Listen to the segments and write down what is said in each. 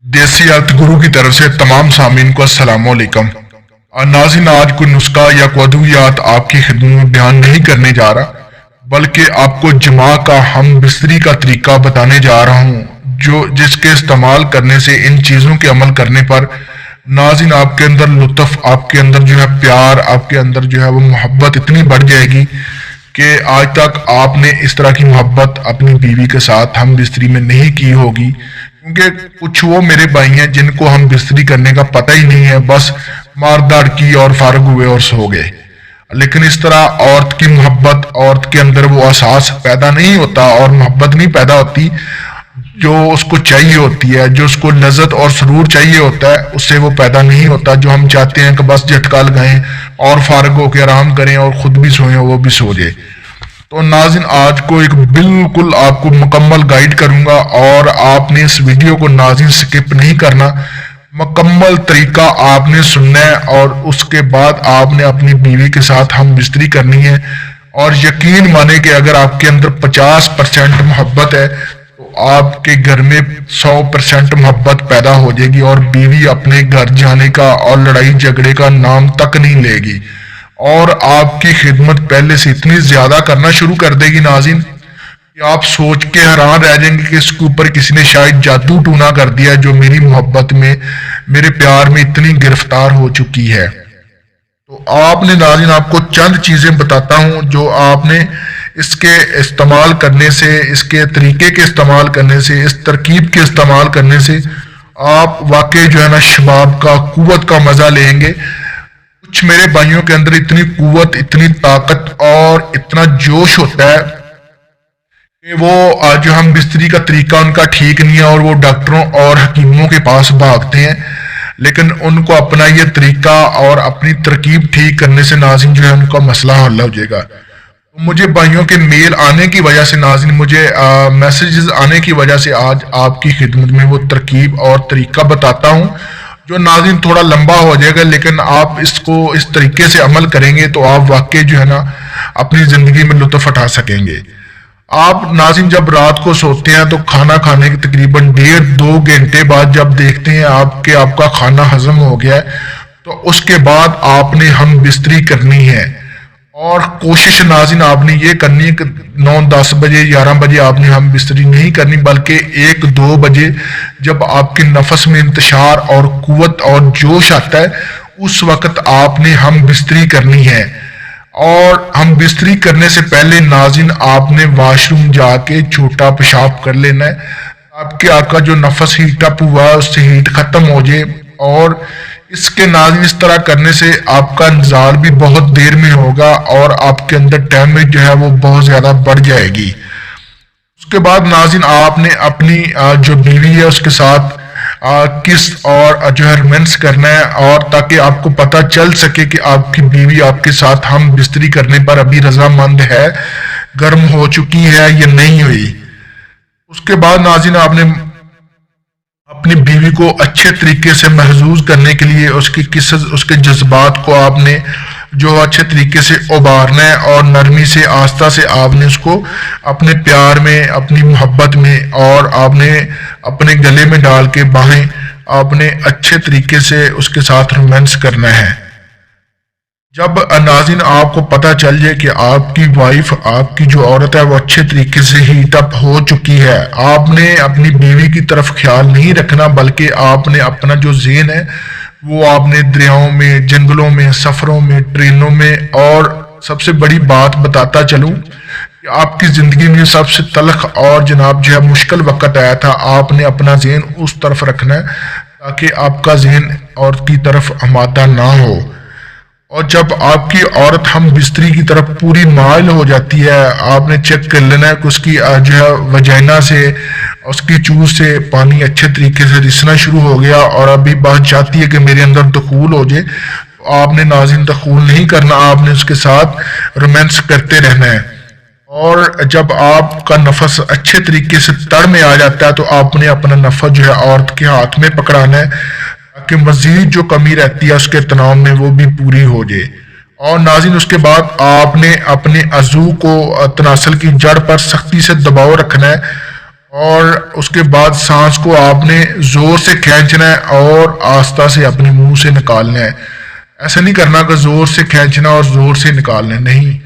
देसी हेल्थ गुरु की तरफ से तमाम सामीन को अस्सलाम वालेकुम। नाज़रीन, आज कोई नुस्खा या कोई अद्वियात आपकी खिदमत में बयान नहीं करने जा रहा, बल्कि आपको जमा का हम बिस्तरी का तरीका बताने जा रहा हूँ जो जिसके इस्तेमाल करने से इन चीज़ों के अमल करने पर नाज़रीन आपके अंदर लुत्फ, आपके अंदर जो है प्यार, आपके अंदर जो है वो मोहब्बत इतनी बढ़ जाएगी कि आज तक आपने इस तरह की मोहब्बत अपनी बीवी के साथ हम बिस्तरी में नहीं की होगी। क्योंकि कुछ वो मेरे भाई हैं जिनको हम बिस्तरी करने का पता ही नहीं है, बस मार दाड़ की और फारग हुए और सो गए। लेकिन इस तरह औरत की मोहब्बत, औरत के अंदर वो एहसास पैदा नहीं होता और मोहब्बत नहीं पैदा होती जो उसको चाहिए होती है, जो उसको लज्जत और सुरूर चाहिए होता है, उससे वो पैदा नहीं होता। जो हम चाहते हैं कि बस झटका लगाएं और फारग होकर आराम करें और खुद भी सोएं और वो भी सो जाए। तो नाज़रीन, आज को एक बिल्कुल आपको मुकम्मल गाइड करूंगा और आपने इस वीडियो को नाज़रीन स्किप नहीं करना, मुकम्मल तरीका आपने सुनना है और उसके बाद आपने अपनी बीवी के साथ हम बिस्तरी करनी है। और यकीन माने कि अगर आपके अंदर 50% मोहब्बत है तो आपके घर में 100% मोहब्बत पैदा हो जाएगी और बीवी अपने घर जाने का और लड़ाई झगड़े का नाम तक नहीं लेगी और आपकी खिदमत पहले से इतनी ज्यादा करना शुरू कर देगी नाज़रीन कि आप सोच के हैरान रह जाएंगे कि इसके ऊपर किसी ने शायद जादू टूना कर दिया जो मेरी मोहब्बत में, मेरे प्यार में इतनी गिरफ्तार हो चुकी है। तो आपने नाज़रीन, आपको चंद चीजें बताता हूं जो आपने इसके इस्तेमाल करने से, इसके तरीके के इस्तेमाल करने से, इस तरकीब के इस्तेमाल करने से आप वाकई जो है ना शबाब का, कुव्वत का मजा लेंगे। कुछ मेरे भाइयों के अंदर इतनी कुव्वत, इतनी ताकत और इतना जोश होता है कि वो जो हम बिस्तरी का तरीका उनका ठीक नहीं है और वो डॉक्टरों और हकीमों के पास भागते हैं, लेकिन उनको अपना ये तरीका और अपनी तरकीब ठीक करने से नाज़रीन जो है उनका मसला हल हो जाएगा। तो मुझे भाइयों के मेल आने की वजह से नाज़रीन, मुझे मैसेजेस आने की वजह से आज आपकी खिदमत में वो तरकीब और तरीका बताता हूँ जो नाज़रीन थोड़ा लंबा हो जाएगा, लेकिन आप इसको इस तरीके से अमल करेंगे तो आप वाकई जो है ना अपनी जिंदगी में लुत्फ उठा सकेंगे। आप नाज़रीन जब रात को सोते हैं तो खाना खाने के तकरीबन 1.5-2 घंटे बाद जब देखते हैं आपका खाना हजम हो गया है, तो उसके बाद आपने हम बिस्तरी करनी है। और कोशिश नाज़रीन आपने ये करनी है कि 9-10 बजे, 11 बजे आपने हम बिस्तरी नहीं करनी, बल्कि 1-2 बजे जब आपके नफस में इंतशार और कुव्वत और जोश आता है उस वक्त आपने हम बिस्तरी करनी है। और हम बिस्तरी करने से पहले नाज़रीन आपने वॉशरूम जाके छोटा पेशाब कर लेना है, आपका जो नफस हीट अप हुआ है उससे हीट खत्म हो जाए। और इसके नाज़रीन इस तरह करने से आपका इंतजार भी बहुत देर में होगा और आपके अंदर डैमेज जो है वो बहुत ज्यादा बढ़ जाएगी। उसके बाद नाज़रीन आपने अपनी जो बीवी है उसके साथ किस और जो है रोमांस करना है, और ताकि आपको पता चल सके कि आपकी बीवी आपके साथ हम बिस्तरी करने पर अभी रजामंद है, गर्म हो चुकी है या नहीं हुई। उसके बाद नाज़रीन आपने अपनी बीवी को अच्छे तरीके से महसूस करने के लिए उसके जज्बात को आपने जो अच्छे तरीके से उबारना है और नरमी से, आस्था से आपने उसको अपने प्यार में, अपनी मोहब्बत में और आपने अपने गले में डाल के बाहें आपने अच्छे तरीके से उसके साथ रोमांस करना है। जब नाज़रीन आपको पता चल जाए कि आपकी वाइफ, आपकी जो औरत है वो अच्छे तरीके से हीट अप हो चुकी है, आपने अपनी बीवी की तरफ ख्याल नहीं रखना, बल्कि आपने अपना जो ज़हन है वो आपने दरियाओं में, जंगलों में, सफ़रों में, ट्रेनों में, और सबसे बड़ी बात बताता चलूं कि आपकी ज़िंदगी में सबसे तलख और जनाब जो है मुश्किल वक्त आया था, आपने अपना ज़हन उस तरफ रखना है ताकि आपका ज़हन औरत की तरफ आमादा ना हो। और जब आपकी औरत हम बिस्तरी की तरफ पूरी माइल हो जाती है, आपने चेक कर लेना है कि उसकी जो है वजाइना से, उसकी चूस से पानी अच्छे तरीके से रिसना शुरू हो गया और अभी बात चाहती है कि मेरे अंदर दखूल हो जाए, तो आपने नाज़रीन दखूल नहीं करना, आपने उसके साथ रोमांस करते रहना है। और जब आपका नफस अच्छे तरीके से तड़ में आ जाता है तो आपने अपना नफस जो है औरत के हाथ में पकड़ाना है कि मजीद जो कमी रहती है उसके तनाव में वो भी पूरी हो जाए। और नाज़रीन उसके बाद आपने अपने अज़ू को तनासल की जड़ पर सख्ती से दबाव रखना है اور اس کے بعد سانس کو آپ نے زور سے کھینچنا ہے اور آہستہ سے اپنے منہ سے نکالنا ہے۔ ایسا نہیں کرنا کہ زور سے کھینچنا اور زور سے نکالنا ہے، نہیں،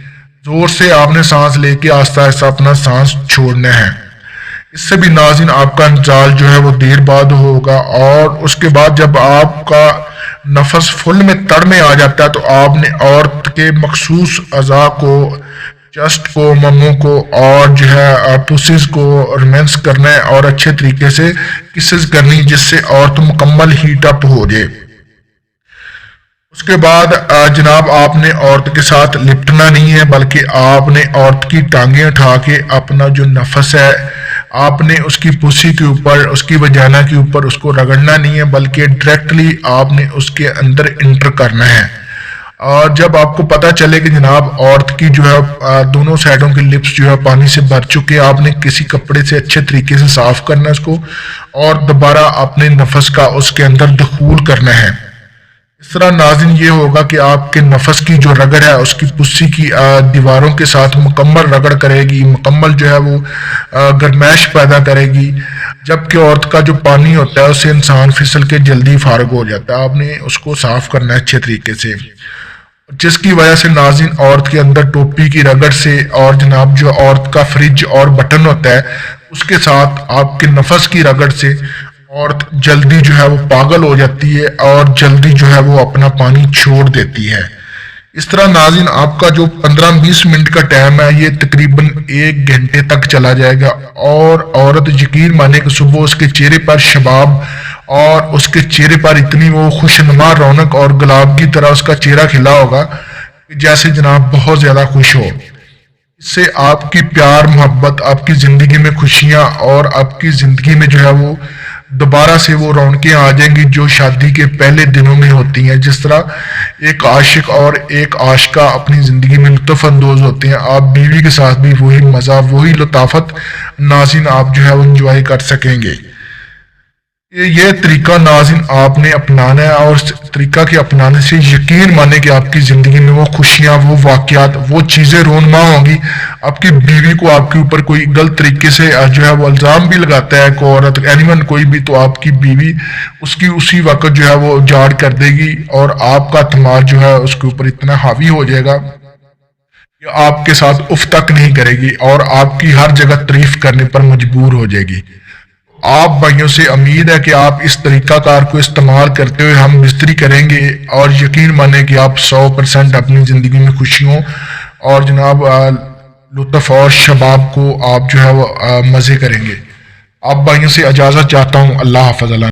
زور سے آپ نے سانس لے کے آہستہ آہستہ اپنا سانس چھوڑنا ہے۔ اس سے بھی ناظرین آپ کا انزال جو ہے وہ دیر بعد ہوگا، اور اس کے بعد جب آپ کا نفس فل میں تڑ میں آ جاتا ہے تو آپ نے عورت کے مخصوص اعضاء کو، چسٹ کو، مموں کو اور جو ہے پوسز کو ریمینس کرنا ہے اور اچھے طریقے سے کسز کرنی، جس سے عورت مکمل ہیٹ اپ ہو جائے۔ اس کے بعد جناب آپ نے عورت کے ساتھ لپٹنا نہیں ہے، بلکہ آپ نے عورت کی ٹانگیں اٹھا کے اپنا جو نفس ہے آپ نے اس کی پوسی کے اوپر، اس کی وجانا کے اوپر اس کو رگڑنا نہیں ہے، بلکہ ڈائریکٹلی آپ نے اس کے اندر انٹر کرنا ہے۔ اور جب آپ کو پتہ چلے کہ جناب عورت کی جو ہے دونوں سائڈوں کی لپس جو ہے پانی سے بھر چکے، آپ نے کسی کپڑے سے اچھے طریقے سے صاف کرنا ہے اس کو، اور دوبارہ اپنے نفس کا اس کے اندر دخول کرنا ہے۔ اس طرح ناظرین یہ ہوگا کہ آپ کے نفس کی جو رگڑ ہے اس کی پسی کی دیواروں کے ساتھ مکمل رگڑ کرے گی، مکمل جو ہے وہ گرمائش پیدا کرے گی، جبکہ عورت کا جو پانی ہوتا ہے اسے انسان پھسل کے جلدی فارغ ہو جاتا ہے۔ آپ نے اس کو صاف کرنا ہے اچھے طریقے سے، جس کی وجہ سے ناظرین عورت کے اندر ٹوپی کی رگڑ سے اور جناب جو عورت کا فریج اور بٹن ہوتا ہے اس کے ساتھ آپ کے نفس کی رگڑ سے عورت جلدی جو ہے وہ پاگل ہو جاتی ہے اور جلدی جو ہے وہ اپنا پانی چھوڑ دیتی ہے۔ اس طرح ناظرین آپ کا جو 15-20 منٹ کا ٹائم ہے یہ تقریباً 1 گھنٹے تک چلا جائے گا، اور عورت یقین مانے کہ صبح اس کے چہرے پر شباب اور اس کے چہرے پر اتنی وہ خوشنما رونق اور گلاب کی طرح اس کا چہرہ کھلا ہوگا کہ جیسے جناب بہت زیادہ خوش ہو۔ اس سے آپ کی پیار محبت، آپ کی زندگی میں خوشیاں اور آپ کی زندگی میں جو ہے وہ دوبارہ سے وہ رونقیں آ جائیں گی جو شادی کے پہلے دنوں میں ہوتی ہیں۔ جس طرح ایک عاشق اور ایک عاشقہ اپنی زندگی میں لطف اندوز ہوتے ہیں، آپ بیوی کے ساتھ بھی وہی مزہ، وہی لطافت ناظرین آپ جو ہے وہ انجوائے کر سکیں گے۔ یہ طریقہ ناظرین آپ نے اپنانا ہے، اور اس طریقہ کے اپنانے سے یقین مانے کہ آپ کی زندگی میں وہ خوشیاں، وہ واقعات، وہ چیزیں رونما ہوں گی۔ آپ کی بیوی کو آپ کے اوپر کوئی غلط طریقے سے جو ہے وہ الزام بھی لگاتا ہے کوئی عورت، اینیون کوئی بھی، تو آپ کی بیوی اس کی اسی وقت جو ہے وہ اجاڑ کر دے گی، اور آپ کا اعتماد جو ہے اس کے اوپر اتنا حاوی ہو جائے گا کہ آپ کے ساتھ اف تک نہیں کرے گی اور آپ کی ہر جگہ تعریف کرنے پر مجبور ہو جائے گی۔ آپ بھائیوں سے امید ہے کہ آپ اس طریقہ کار کو استعمال کرتے ہوئے ہم بستری کریں گے، اور یقین مانیں کہ آپ 100% اپنی زندگی میں خوشیوں اور جناب لطف اور شباب کو آپ جو ہے وہ مزے کریں گے۔ آپ بھائیوں سے اجازت چاہتا ہوں، اللہ حافظ۔